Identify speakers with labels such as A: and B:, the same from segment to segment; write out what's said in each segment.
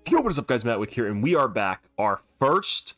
A: Yo, what is up, guys? Matt Wick here, and we are back. Our first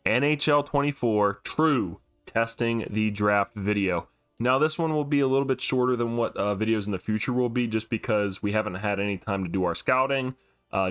A: NHL 24 true testing the draft video. Now, this one will be a little bit shorter than what videos in the future will be, just because we haven't had any time to do our scouting.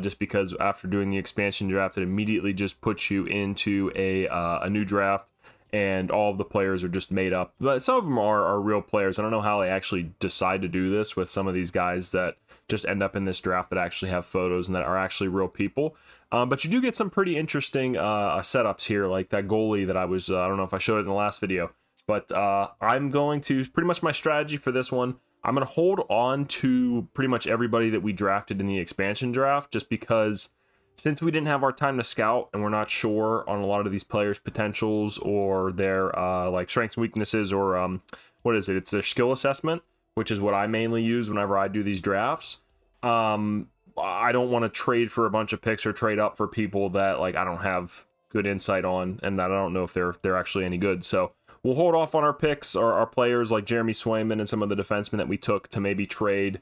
A: Just because after doing the expansion draft, it immediately just puts you into a new draft, and all of the players are just made up. But some of them are real players. I don't know how they actually decide to do this with some of these guys that just end up in this draft that actually have photos and that are actually real people. But you do get some pretty interesting setups here, like that goalie that I don't know if I showed it in the last video, but I'm going to, pretty much my strategy for this one, I'm going to hold on to pretty much everybody that we drafted in the expansion draft, just because since we didn't have our time to scout and we're not sure on a lot of these players' potentials or their like strengths and weaknesses, or what is it? It's their skill assessment, which is what I mainly use whenever I do these drafts. I don't want to trade for a bunch of picks or trade up for people that like I don't have good insight on and that I don't know if they're actually any good. So we'll hold off on our picks or our players like Jeremy Swayman and some of the defensemen that we took to maybe trade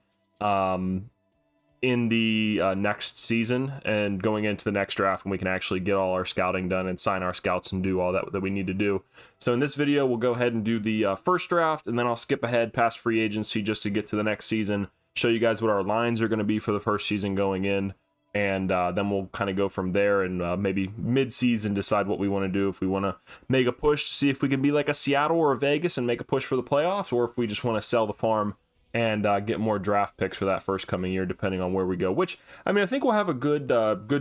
A: in the next season and going into the next draft when we can actually get all our scouting done and sign our scouts and do all that we need to do. So in this video, we'll go ahead and do the first draft, and then I'll skip ahead past free agency just to get to the next season, show you guys what our lines are going to be for the first season going in, and then we'll kind of go from there and maybe mid-season decide what we want to do, if we want to make a push to see if we can be like a Seattle or a Vegas and make a push for the playoffs, or if we just want to sell the farm and get more draft picks for that first coming year, depending on where we go. Which, I mean, I think we'll have a good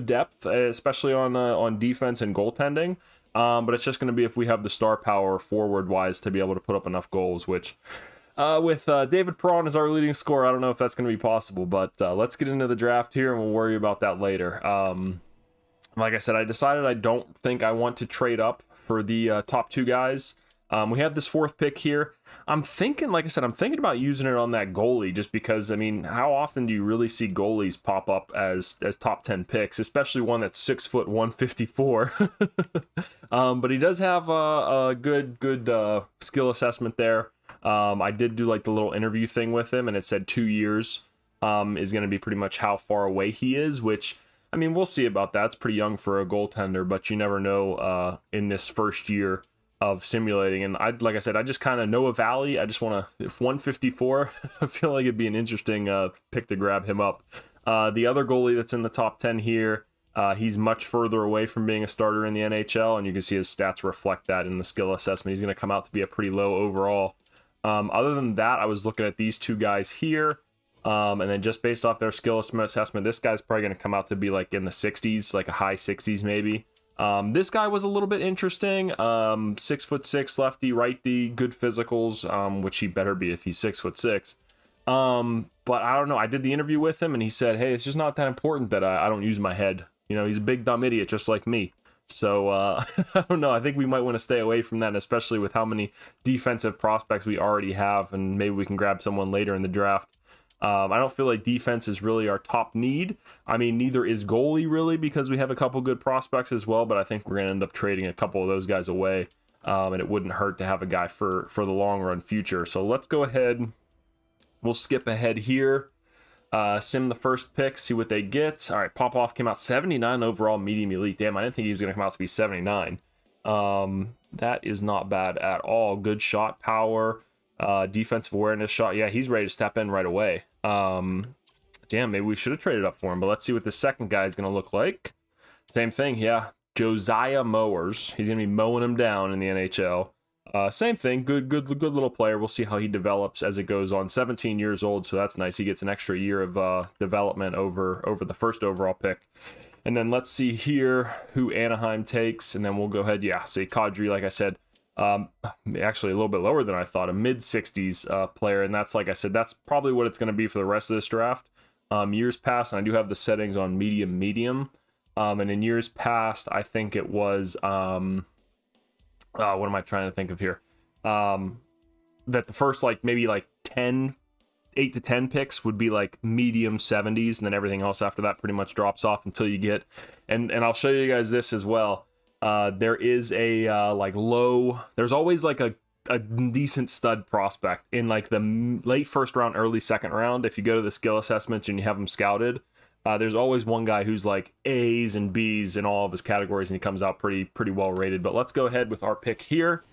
A: depth, especially on defense and goaltending. But it's just going to be if we have the star power forward-wise to be able to put up enough goals, which with David Perron as our leading scorer, I don't know if that's going to be possible. But let's get into the draft here, and we'll worry about that later. Like I said, I decided I don't think I want to trade up for the top two guys. We have this fourth pick here. I'm thinking, like I said, I'm thinking about using it on that goalie, just because, I mean, how often do you really see goalies pop up as top 10 picks, especially one that's 6 foot 154? But he does have a good skill assessment there. I did do like the little interview thing with him, and it said 2 years is going to be pretty much how far away he is, which, I mean, we'll see about that. It's pretty young for a goaltender, but you never know in this first year of simulating. And like I said, I just kind of know a valley. I just want to, if 154, I feel like it'd be an interesting pick to grab him up. The other goalie that's in the top 10 here, he's much further away from being a starter in the NHL, and you can see his stats reflect that in the skill assessment. He's going to come out to be a pretty low overall. Other than that, I was looking at these two guys here, and then just based off their skill assessment, this guy's probably going to come out to be like in the 60s, like a high 60s maybe. This guy was a little bit interesting. 6'6" lefty, righty, good physicals, which he better be if he's 6'6". But I don't know. I did the interview with him, and he said, "Hey, it's just not that important that I don't use my head. You know, he's a big dumb idiot just like me." So I don't know. I think we might want to stay away from that, especially with how many defensive prospects we already have, and maybe we can grab someone later in the draft. I don't feel like defense is really our top need. I mean, neither is goalie really, because we have a couple good prospects as well, but I think we're going to end up trading a couple of those guys away, and it wouldn't hurt to have a guy for the long run future. So let's go ahead. We'll skip ahead here. Sim the first pick, see what they get. All right, Popov came out 79 overall, medium elite. Damn, I didn't think he was going to come out to be 79. That is not bad at all. Good shot power. Defensive awareness shot. Yeah, he's ready to step in right away. Damn, maybe we should have traded up for him, but let's see what the second guy is going to look like. Same thing, yeah. Josiah Mowers. He's going to be mowing him down in the NHL. Same thing, good little player. We'll see how he develops as it goes on. 17 years old, so that's nice. He gets an extra year of development over the first overall pick. And then let's see here who Anaheim takes, and then we'll go ahead. Yeah, see Kadri, like I said, actually a little bit lower than I thought, a mid-60s player, and that's, like I said, that's probably what it's going to be for the rest of this draft. Years past, and I do have the settings on medium, and in years past, I think it was what am I trying to think of here? That the first maybe 8 to 10 picks would be like medium 70s, and then everything else after that pretty much drops off until you get, and I'll show you guys this as well. There is a low, there's always like a decent stud prospect in like the late first round, early second round. If you go to the skill assessments and you have them scouted, There's always one guy who's like A's and B's in all of his categories, and he comes out pretty well rated. But let's go ahead with our pick here.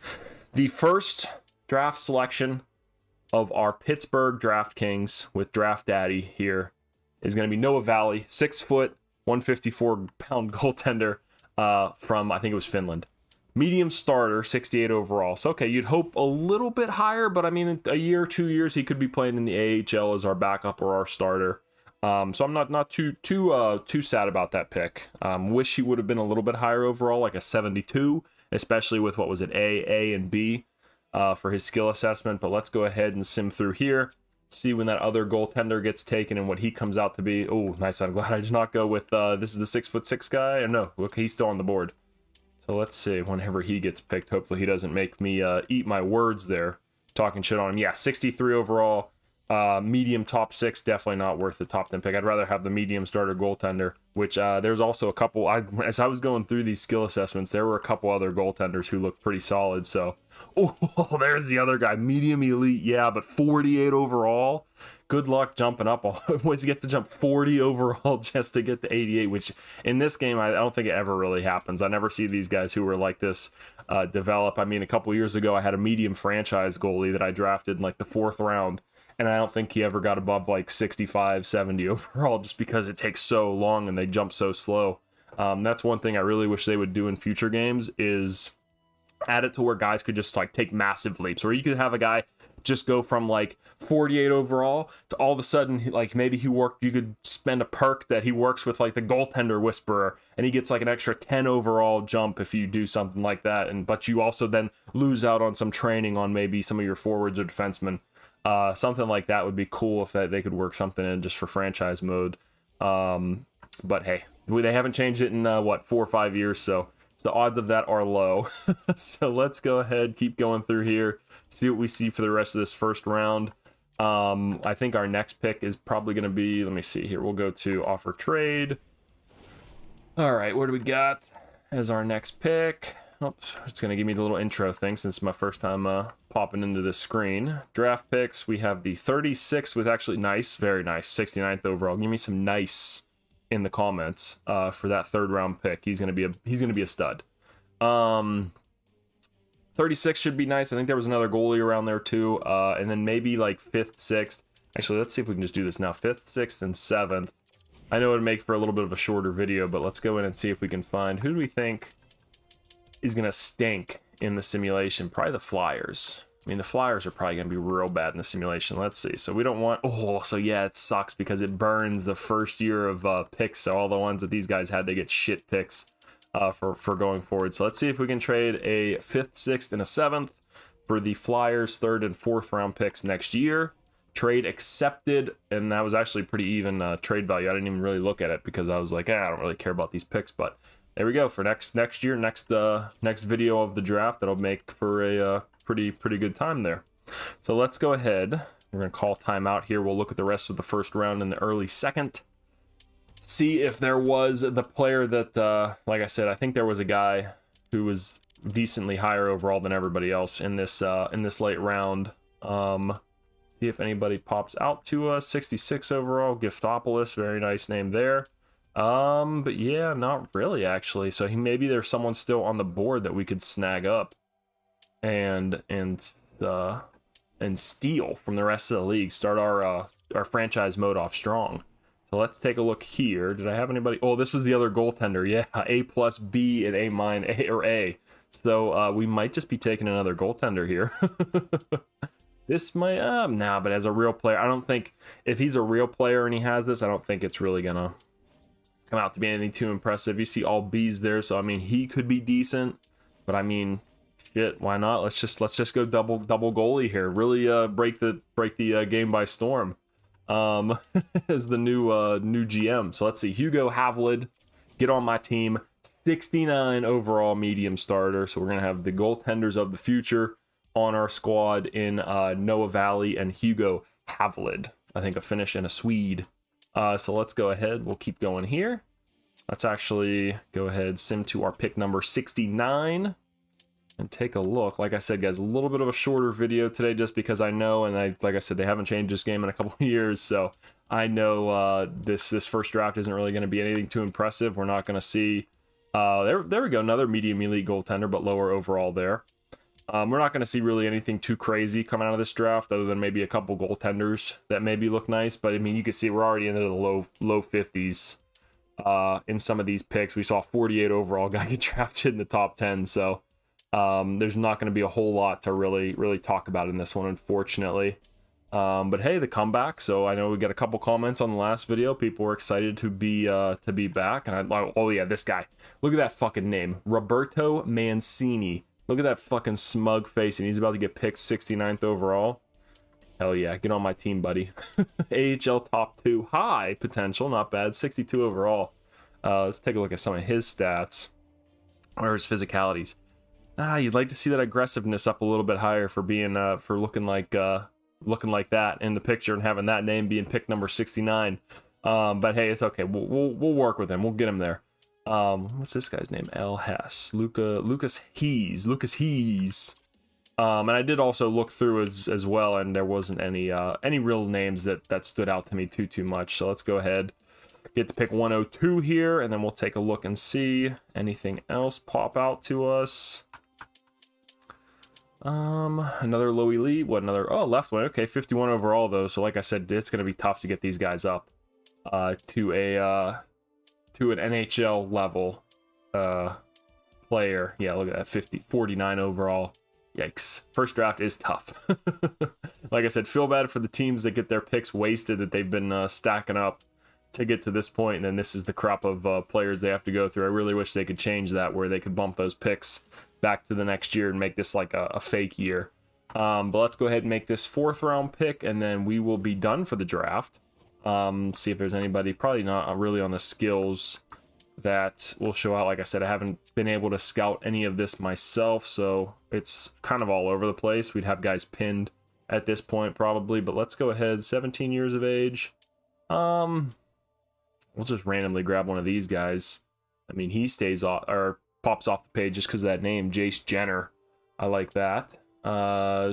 A: The first draft selection of our Pittsburgh DraftKings with Draft Daddy here is going to be Noah Valley, 6 foot, 154-pound goaltender from, I think it was Finland. Medium starter, 68 overall. So, okay, you'd hope a little bit higher, but I mean, in a year, 2 years, he could be playing in the AHL as our backup or our starter. So I'm not too sad about that pick. Wish he would have been a little bit higher overall, like a 72, especially with what was it, A, and B for his skill assessment. But let's go ahead and sim through here, see when that other goaltender gets taken and what he comes out to be. Oh, nice. I'm glad I did not go with this is the 6'6" guy. Or no, look, he's still on the board. So let's see, whenever he gets picked, hopefully he doesn't make me eat my words there, talking shit on him. Yeah, 63 overall. Medium top 6, definitely not worth the top 10 pick. I'd rather have the medium starter goaltender, which there's also a couple, as I was going through these skill assessments, there were a couple other goaltenders who looked pretty solid. So, oh, there's the other guy, medium elite, yeah, but 48 overall. Good luck jumping up. Once you get to jump 40 overall just to get to 88, which in this game, I don't think it ever really happens. I never see these guys who were like this develop. I mean, a couple years ago, I had a medium franchise goalie that I drafted in like the 4th round. And I don't think he ever got above like 65, 70 overall just because it takes so long and they jump so slow. That's one thing I really wish they would do in future games is add it to where guys could just like take massive leaps. Where you could have a guy just go from like 48 overall to all of a sudden, like maybe you could spend a perk that he works with like the goaltender whisperer and he gets like an extra 10 overall jump if you do something like that. But you also then lose out on some training on maybe some of your forwards or defensemen. Something like that would be cool if they could work something in just for franchise mode. But hey, they haven't changed it in what, 4 or 5 years, so the odds of that are low. So let's go ahead, keep going through here, see what we see for the rest of this first round. I think our next pick is probably going to be, let me see here, we'll go to offer trade. All right, what do we got as our next pick? Oops, it's going to give me the little intro thing since it's my first time popping into the screen. Draft picks, we have the 36 with actually nice, very nice, 69th overall. Give me some nice in the comments for that 3rd round pick. He's going to be a stud. 36 should be nice. I think there was another goalie around there too. And then maybe like 5th, 6th. Actually, let's see if we can just do this now. 5th, 6th, and 7th. I know it would make for a little bit of a shorter video, but let's go in and see if we can find, who do we think is going to stink in the simulation? Probably the Flyers. I mean, the Flyers are probably going to be real bad in the simulation. Let's see. So we don't want... Oh, so yeah, it sucks because it burns the first year of picks. So all the ones that these guys had, they get shit picks for going forward. So let's see if we can trade a 5th, 6th, and a 7th for the Flyers' 3rd and 4th round picks next year. Trade accepted, and that was actually pretty even trade value. I didn't even really look at it because I was like, I don't really care about these picks, but... There we go for next year, next video of the draft. That'll make for a pretty good time there. So let's go ahead. We're gonna call timeout here. We'll look at the rest of the first round in the early second. See if there was the player that, like I said, I think there was a guy who was decently higher overall than everybody else in this late round. See if anybody pops out to us. 66 overall, Giftopoulos, very nice name there. But yeah, not really actually. So maybe there's someone still on the board that we could snag up and steal from the rest of the league. Start our franchise mode off strong. So let's take a look here. Did I have anybody? Oh, this was the other goaltender. Yeah, A plus B and A. So we might just be taking another goaltender here. This might nah, but as a real player, I don't think if he's a real player and he has this, I don't think it's really gonna come out to be anything too impressive. You see all B's there, so I mean he could be decent, but I mean shit, why not? Let's just go double goalie here. Really break the game by storm. As the new GM. So let's see, Hugo Havlid, get on my team. 69 overall medium starter. So we're gonna have the goaltenders of the future on our squad in Noah Valley and Hugo Havlid. I think a Finnish and a Swede. So let's go ahead. We'll keep going here. Let's actually go ahead, sim to our pick number 69. and take a look. Like I said, guys, a little bit of a shorter video today just because I know, and like I said, they haven't changed this game in a couple of years, so I know this first draft isn't really going to be anything too impressive. We're not going to see there we go, another medium elite goaltender, but lower overall there. We're not going to see really anything too crazy coming out of this draft, other than maybe a couple goaltenders that maybe look nice. But I mean, you can see we're already into the low 50s in some of these picks. We saw 48 overall guy get drafted in the top 10, so there's not going to be a whole lot to really talk about in this one, unfortunately. But hey, the comeback. So I know we got a couple comments on the last video. People were excited to be back, and oh yeah, this guy. Look at that fucking name, Roberto Mancini. Look at that fucking smug face, and he's about to get picked 69th overall. Hell yeah, get on my team, buddy. AHL top 2, high potential, not bad. 62 overall. Let's take a look at some of his stats or his physicalities. You'd like to see that aggressiveness up a little bit higher for being for looking like that in the picture and having that name being pick number 69. But hey, it's okay. We'll work with him. We'll get him there. What's this guy's name? L. Hess. Lucas Hees. And I did also look through as well, and there wasn't any real names that stood out to me too much. So let's go ahead, get to pick 102 here, and then we'll take a look and see anything else pop out to us. Another low elite. What, another? Oh, left one. Okay, 51 overall though. So like I said, it's gonna be tough to get these guys up to an NHL level player. Yeah, look at that, 49 overall. Yikes. First draft is tough. Like I said, feel bad for the teams that get their picks wasted that they've been stacking up to get to this point, and then this is the crop of players they have to go through. I really wish they could change that, where they could bump those picks back to the next year and make this like a fake year. But let's go ahead and make this 4th round pick, and then we will be done for the draft. See if there's anybody, probably not really on the skills that will show out. Like I said, I haven't been able to scout any of this myself, so it's kind of all over the place. We'd have guys pinned at this point probably, but let's go ahead. 17 years of age. We'll just randomly grab one of these guys. I mean, he stays off or pops off the page just because of that name, Jace Jenner. I like that.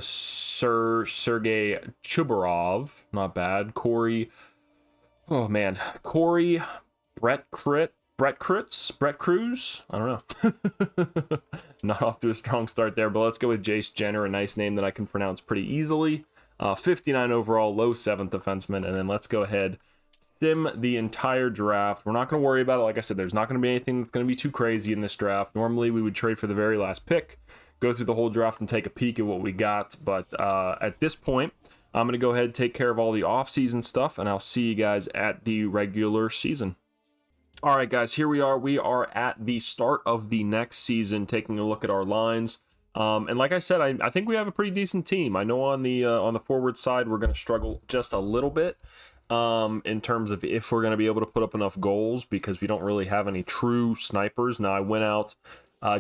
A: Sergey Chubarov, not bad. Corey, oh man, Corey Brett Cruz, I don't know. Not off to a strong start there, but let's go with Jace Jenner, a nice name that I can pronounce pretty easily. 59 overall, low 7th defenseman, and then let's go ahead, sim the entire draft. We're not going to worry about it. Like I said, there's not going to be anything that's going to be too crazy in this draft. Normally, we would trade for the very last pick, go through the whole draft and take a peek at what we got, but at this point, I'm going to go ahead and take care of all the off-season stuff, and I'll see you guys at the regular season. All right, guys, here we are. We are at the start of the next season, taking a look at our lines. And like I said, I think we have a pretty decent team. I know on the forward side, we're going to struggle just a little bit in terms of if we're going to be able to put up enough goals, because we don't really have any true snipers. Now, I went out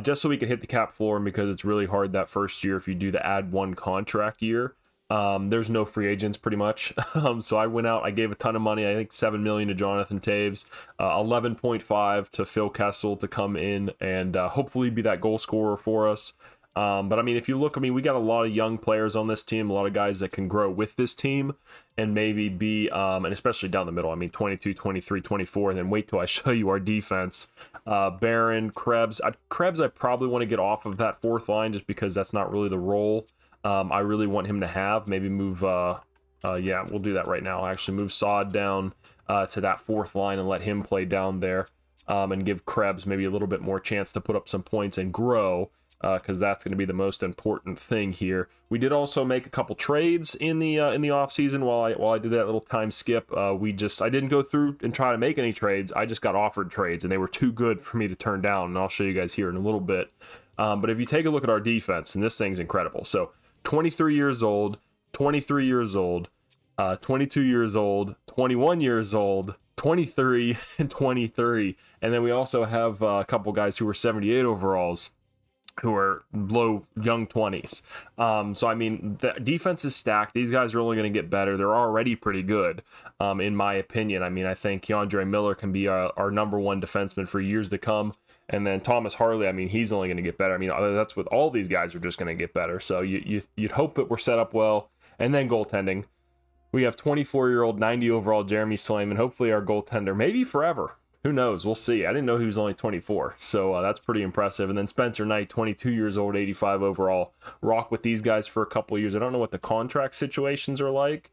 A: just so we could hit the cap floor, and because it's really hard that first year if you do the add one contract year. There's no free agents pretty much. So I went out, I gave a ton of money, I think $7 million to Jonathan Taves, 11.5 to Phil Kessel to come in and hopefully be that goal scorer for us. But I mean, if you look, I mean, we got a lot of young players on this team, a lot of guys that can grow with this team and maybe be, and especially down the middle, I mean, 22, 23, 24, and then wait till I show you our defense. Barron, Krebs. Krebs, I probably want to get off of that 4th line just because that's not really the role I really want him to have. Maybe move, yeah, we'll do that right now. Actually, move Sod down to that 4th line and let him play down there, and give Krebs maybe a little bit more chance to put up some points and grow, because that's going to be the most important thing here. We did also make a couple trades in the off season while I did that little time skip. I didn't go through and try to make any trades. I just got offered trades, and they were too good for me to turn down, and I'll show you guys here in a little bit. But if you take a look at our defense, and this thing's incredible. So 23 years old, 23 years old, 22 years old, 21 years old, 23, and 23. And then we also have a couple guys who were 78 overalls. who are low young 20s. So I mean, the defense is stacked. These guys are only going to get better. They're already pretty good, in my opinion. I mean, I think Keandre Miller can be our #1 defenseman for years to come. And then Thomas Harley, I mean, he's only going to get better. I mean, that's with all these guys are just going to get better. So you'd hope that we're set up well. And then goaltending. We have 24-year-old, 90 overall Jeremy Swayman. Hopefully our goaltender, maybe forever. Who knows? We'll see. I didn't know he was only 24, so that's pretty impressive. And then Spencer Knight, 22 years old, 85 overall. Rock with these guys for a couple of years. I don't know what the contract situations are like.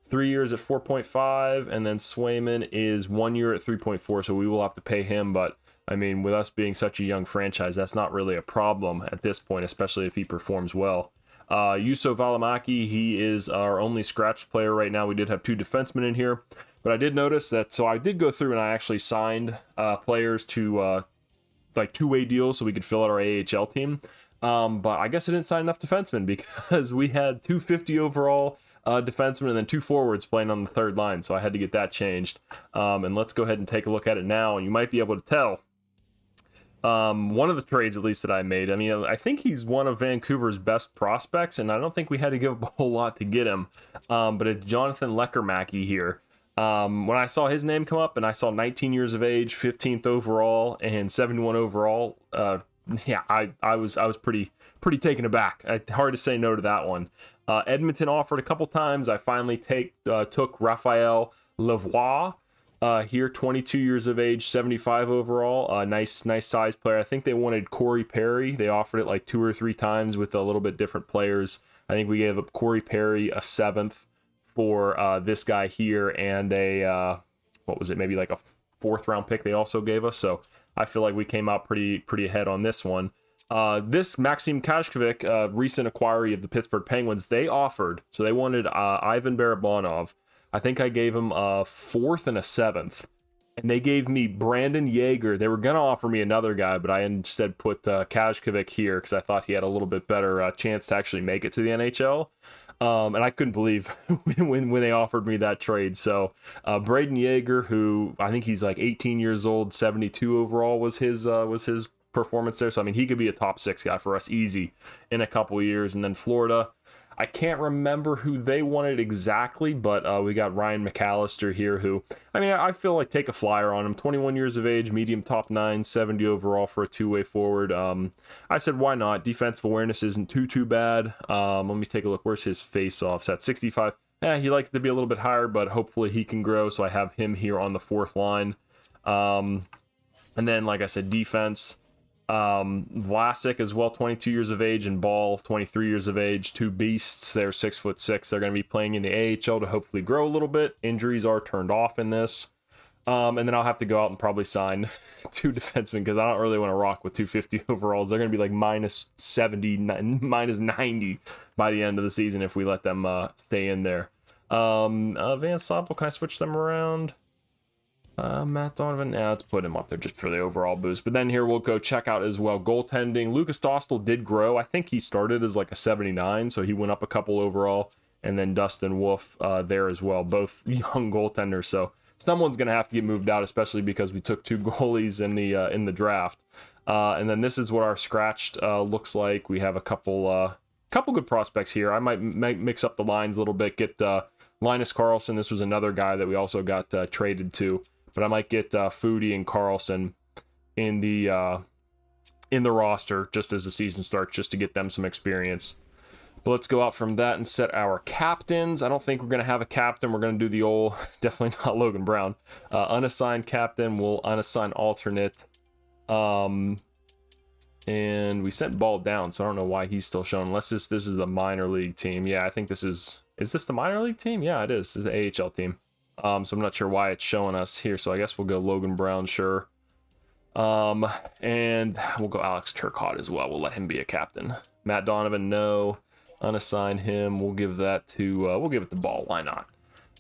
A: 3 years at 4.5, and then Swayman is 1 year at 3.4, so we will have to pay him. But, I mean, with us being such a young franchise, that's not really a problem at this point, especially if he performs well. Juuso Valimaki, he is our only scratch player right now. We did have 2 defensemen in here. But I did notice that, so I did go through and I actually signed players to like 2-way deals so we could fill out our AHL team. But I guess I didn't sign enough defensemen because we had 250 overall defensemen and then 2 forwards playing on the 3rd line. So I had to get that changed. And let's go ahead and take a look at it now. And you might be able to tell one of the trades, at least, that I made. I mean, I think he's one of Vancouver's best prospects, and I don't think we had to give up a whole lot to get him. But it's Jonathan Lekermacki here. When I saw his name come up and I saw 19 years of age, 15th overall, and 71 overall, yeah, I was pretty taken aback. Hard to say no to that one. Edmonton offered a couple times. I finally took Raphael Lavoie here, 22 years of age, 75 overall. Nice size player. I think they wanted Corey Perry. They offered it like 2 or 3 times with a little bit different players. I think we gave up Corey Perry a 7th. For this guy here, and a what was it, maybe like a 4th round pick they also gave us. So I feel like we came out pretty ahead on this one. This Maxim Kashkovic, recent acquiree of the Pittsburgh Penguins, they offered, so they wanted Ivan Barabanov. I think I gave him a 4th and a 7th, and they gave me Brandon Yeager. They were gonna offer me another guy, but I instead put Kashkovic here because I thought he had a little bit better chance to actually make it to the NHL. And I couldn't believe when they offered me that trade. So Braden Yeager, who I think he's like 18 years old, 72 overall was his performance there. So I mean, he could be a top 6 guy for us easy in a couple of years. And then Florida, I can't remember who they wanted exactly, but we got Ryan McAllister here, who, I mean, I feel like take a flyer on him. 21 years of age, medium top 9, 70 overall for a 2-way forward. I said, why not? Defensive awareness isn't too bad. Let me take a look. Where's his face-offs? At 65. He likes to be a little bit higher, but hopefully he can grow, so I have him here on the 4th line. And then, like I said, defense. Vlasic as well, 22 years of age, and Ball, 23 years of age. 2 beasts. They're 6'6". They're going to be playing in the AHL to hopefully grow a little bit. Injuries are turned off in this. And then I'll have to go out and probably sign 2 defensemen because I don't really want to rock with 250 overalls. They're going to be like minus 70, minus 90 by the end of the season if we let them stay in there. Van Soppel, can I switch them around? Matt Donovan, let's put him up there just for the overall boost. But then here we'll go check out as well goaltending. Lucas Dostal did grow. I think he started as like a 79, so he went up a couple overall. And then Dustin Wolf there as well, both young goaltenders. So someone's going to have to get moved out, especially because we took 2 goalies in the draft. And then this is what our scratched looks like. We have a couple good prospects here. I might mix up the lines a little bit. Get Linus Karlsson. This was another guy that we also got traded to. But I might get Foodie and Carlson in the roster just as the season starts, just to get them some experience. But let's go out from that and set our captains. I don't think we're going to have a captain. We're going to do the old, definitely not Logan Brown. Unassigned captain. We'll unassign alternate. And we sent Ball down, so I don't know why he's still showing. Unless this is the minor league team. Yeah, I think this is this the minor league team? Yeah, it is. This is the AHL team. So I'm not sure why it's showing us here. So I guess we'll go Logan Brown, sure. And we'll go Alex Turcotte as well. We'll let him be a captain. Matt Donovan, no. Unassign him. We'll give that to, we'll give it the Ball. Why not?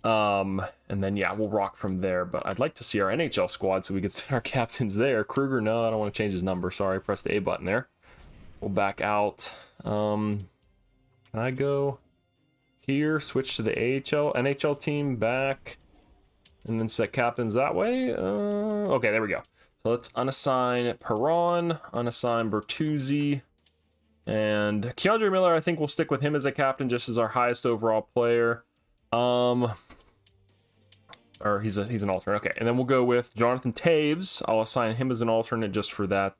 A: And then, yeah, we'll rock from there. But I'd like to see our NHL squad so we could set our captains there. Kruger, no, I don't want to change his number. Sorry, press the A button there. We'll back out. Can I go here? Switch to the NHL team, back. And then set captains that way. Okay, there we go. So let's unassign Perron, unassign Bertuzzi, And Keandre Miller, I think we'll stick with him as a captain, just as our highest overall player. Or he's an alternate. Okay, and then we'll go with Jonathan Taves. I'll assign him as an alternate just for that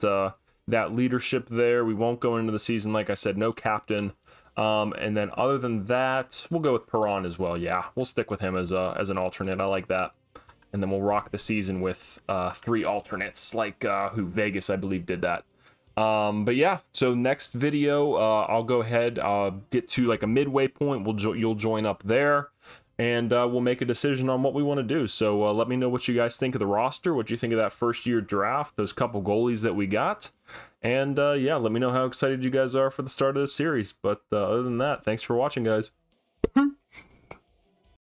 A: that leadership there. We won't go into the season, like I said, no captain. And then other than that, we'll go with Perron as well. Yeah, we'll stick with him as an alternate. I like that. And then we'll rock the season with 3 alternates, like who Vegas, I believe, did that. But yeah, so next video, I'll go ahead, get to like a midway point. You'll join up there, and we'll make a decision on what we want to do. So let me know what you guys think of the roster, what you think of that first year draft, those couple goalies that we got. And yeah, let me know how excited you guys are for the start of this series. But other than that, thanks for watching, guys.